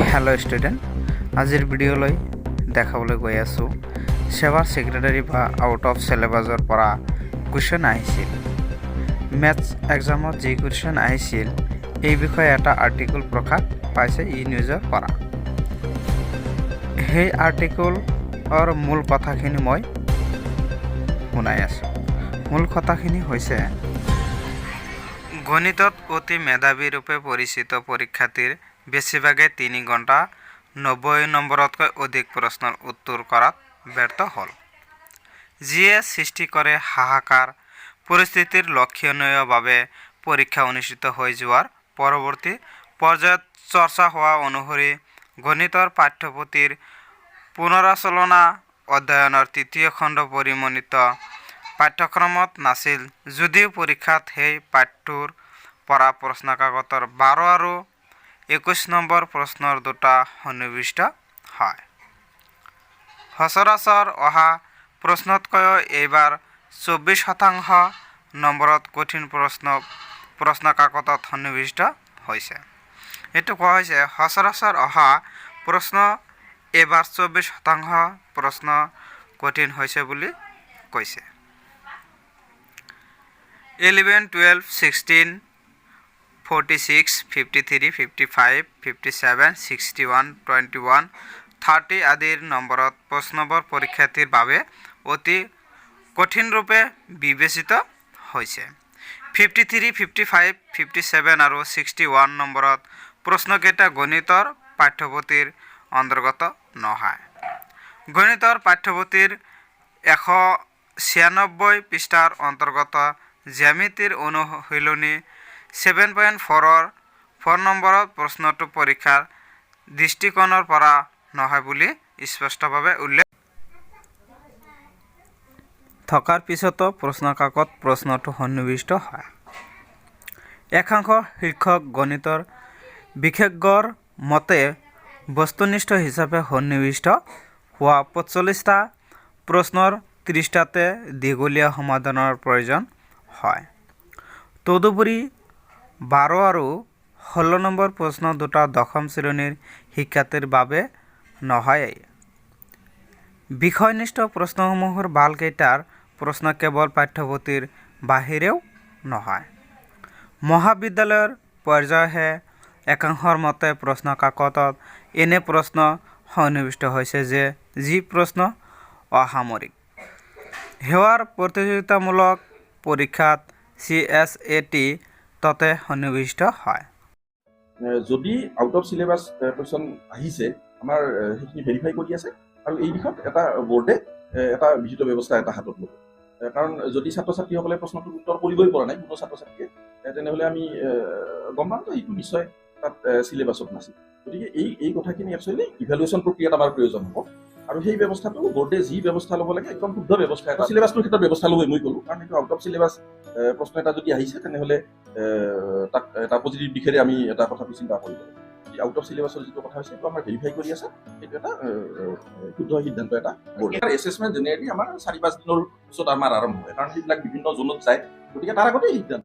Hello student, আজিৰ ভিডিঅ'লৈ দেখাবলৈ গৈ আছোঁ সেৱাৰ ছেক্ৰেটাৰী বা আউট অফ চিলেবাছৰ পৰা কুৱেশ্যন আহিছিল। মেথছ এক্সামত যি কুৱেশ্যন আহিছিল এই বিষয়ে এটা আৰ্টিকল প্ৰকাশ পাইছে ই নিউজৰ পৰা। সেই আৰ্টিকলৰ মূল কথাখিনি মই শুনাই আছোঁ। মূল কথাখিনি হৈছে গণিতত অতি মেধাৱী ৰূপে পৰিচিত পৰীক্ষাৰ্থীৰ বেছিভাগে 3 ঘণ্টা 90 নম্বৰতকৈ অধিক প্ৰশ্নৰ উত্তৰ কৰাত ব্যৰ্থ হ'ল, যিয়ে সৃষ্টি কৰে হাহাকাৰ পৰিস্থিতিৰ। লক্ষণীয়ভাৱে পৰীক্ষা অনুষ্ঠিত হৈ যোৱাৰ পৰৱৰ্তী পৰ্যায়ত চৰ্চা হোৱা অনুসৰি গণিতৰ পাঠ্যপুথিৰ পুনৰাচলনা অধ্যয়নৰ 3য় খণ্ড পৰিমণিত পাঠ্যক্ৰমত নাছিল, যদিও পৰীক্ষাত সেই পাঠ্যৰ পৰা প্ৰশ্নকাকতৰ 12 আৰু 21 নম্বৰ প্ৰশ্নৰ দুটা সন্নিৱিষ্ট হয়। সচৰাচৰ অহা প্ৰশ্নতকৈও এইবাৰ 24% নম্বৰত কঠিন প্ৰশ্নকাকতত সন্নিৱিষ্ট হৈছে। এইটো কোৱা হৈছে সচৰাচৰ অহা প্ৰশ্ন এইবাৰ 24% প্ৰশ্ন কঠিন হৈছে বুলি কৈছে। 11, 12, 16, 46, 53, 55, 57, 61, 21, 30 আদিৰ নম্বৰত প্ৰশ্নবোৰ পৰীক্ষাৰ্থীৰ বাবে অতি কঠিনৰূপে বিবেচিত হৈছে। 53, 55, 57 আৰু 61 নম্বৰত প্ৰশ্নকেইটা গণিতৰ পাঠ্যপুথিৰ অন্তৰ্গত নহয়। গণিতৰ পাঠ্যপুথিৰ 196 পৃষ্ঠাৰ অন্তৰ্গত জ্যামিতিৰ অনুশীলনী 7.4ৰ 4 নম্বৰত প্ৰশ্নটো পৰীক্ষাৰ দৃষ্টিকোণৰ পৰা নহয় বুলি স্পষ্টভাৱে উল্লেখ থকাৰ পিছতো প্ৰশ্নকাকত প্ৰশ্নটো সন্নিৱিষ্ট হয়। একাংশ শিক্ষক গণিতৰ বিশেষজ্ঞৰ মতে বস্তুনিষ্ঠ হিচাপে সন্নিৱিষ্ট হোৱা 45টা প্ৰশ্নৰ 30টাতে দীঘলীয়া সমাধানৰ প্ৰয়োজন হয়। তদুপৰি 12 আৰু 16 নম্বৰ প্ৰশ্ন দুটা দশম শ্ৰেণীৰ শিক্ষাৰ্থীৰ বাবে নহয়। বিষয়নিষ্ঠ প্ৰশ্নসমূহৰ ভালকেইটাৰ প্ৰশ্ন কেৱল পাঠ্যপুথিৰ বাহিৰেও নহয়। মহাবিদ্যালয়ৰ পৰ্যায়হে একাংশৰ মতে প্ৰশ্নকাকতত এনে প্ৰশ্ন সন্নিৱিষ্ট হৈছে যি প্ৰশ্ন অসামৰিক। সেৱাৰ প্ৰতিযোগিতামূলক পৰীক্ষাত CSAT ততে সন্নিৱিষ্ট হয়। যদি আউট অফ চিলেবাছ কুৱেশ্যন আহিছে, আমাৰ সেইখিনি ভেৰিফাই কৰি আছে আৰু এই দিশত এটা বৰ্ডে এটা বিহিত ব্যৱস্থা এটা হাতত ল'ব। কাৰণ যদি ছাত্ৰ ছাত্ৰীসকলে প্ৰশ্নটোৰ উত্তৰ কৰিবই পৰা নাই কোনো ছাত্ৰ ছাত্ৰীয়ে, তেনেহ'লে আমি গম পাম যে এইটো নিশ্চয় তাত চিলেবাছত নাছিল। গতিকে এই কথাখিনি একচুৱেলি ইভেলুৱেশ্যন প্ৰক্ৰিয়াত আমাৰ প্ৰয়োজন হ'ব আৰু সেই ব্যৱস্থাটো বৰ্ডে যি ব্যৱস্থা ল'ব লাগে একদম শুদ্ধ ব্যৱস্থা এটা চিলেবাছটোৰ ক্ষেত্ৰত ব্যৱস্থা ল'বই মই ক'লোঁ। কাৰণ এইটো আউট অফ চিলেবাছ প্ৰশ্ন এটা যদি আহিছে তেনেহ'লে তাক এটা পজিটিভ দিশেৰে আমি এটা কথাটো চিন্তা কৰিব লাগিব। আউট অফ চিলেবাছৰ যিটো কথা হৈছে সেইটো আমাৰ ভেৰিফাই কৰি আছে, সেইটো এটা শুদ্ধ সিদ্ধান্ত এটা বৰ্ডে। এছেছমেণ্ট জেনেৰেলি আমাৰ 4-5 দিনৰ পিছত আমাৰ আৰম্ভ হয়, কাৰণ সেইবিলাক বিভিন্ন জোনত যায়, গতিকে তাৰ আগতেই সিদ্ধান্ত